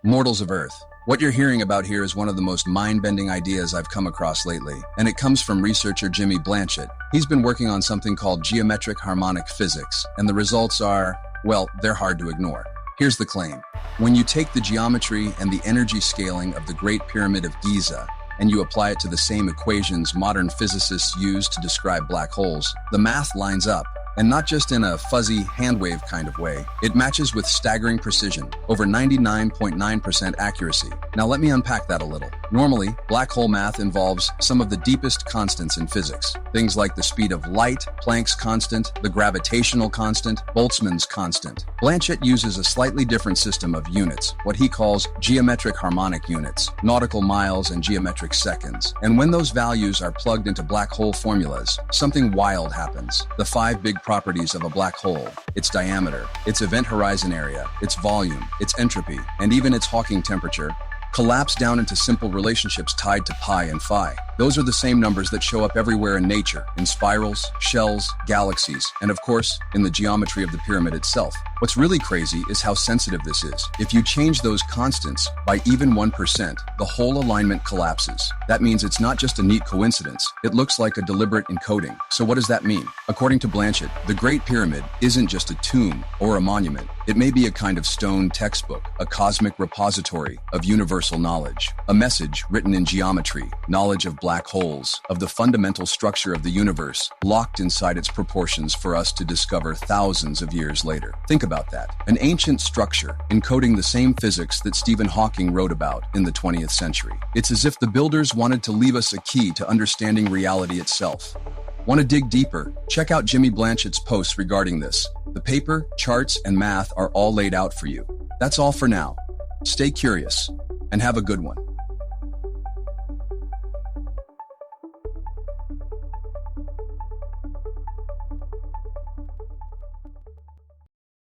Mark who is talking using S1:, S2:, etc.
S1: Mortals of Earth. What you're hearing about here is one of the most mind-bending ideas I've come across lately, and it comes from researcher Jimmy Blanchett. He's been working on something called Geometric Harmonic Physics, and the results are, well, they're hard to ignore. Here's the claim. When you take the geometry and the energy scaling of the Great Pyramid of Giza, and you apply it to the same equations modern physicists use to describe black holes, the math lines up. And not just in a fuzzy handwave kind of way. It matches with staggering precision, over 99.9% accuracy. Now let me unpack that a little. Normally, black hole math involves some of the deepest constants in physics. Things like the speed of light, Planck's constant, the gravitational constant, Boltzmann's constant. Blanchett uses a slightly different system of units, what he calls geometric harmonic units, nautical miles and geometric seconds. And when those values are plugged into black hole formulas, something wild happens. The 5 big properties of a black hole, its diameter, its event horizon area, its volume, its entropy, and even its Hawking temperature, collapse down into simple relationships tied to pi and phi. Those are the same numbers that show up everywhere in nature, in spirals, shells, galaxies, and of course, in the geometry of the pyramid itself. What's really crazy is how sensitive this is. If you change those constants by even 1%, the whole alignment collapses. That means it's not just a neat coincidence, it looks like a deliberate encoding. So what does that mean? According to Blanchett, the Great Pyramid isn't just a tomb or a monument. It may be a kind of stone textbook, a cosmic repository of universal knowledge, a message written in geometry, knowledge of black holes, of the fundamental structure of the universe, locked inside its proportions for us to discover thousands of years later. Think about that. An ancient structure encoding the same physics that Stephen Hawking wrote about in the 20th century. It's as if the builders wanted to leave us a key to understanding reality itself. Want to dig deeper? Check out Jimmy Blanchett's posts regarding this. The paper, charts, and math are all laid out for you. That's all for now. Stay curious and have a good one.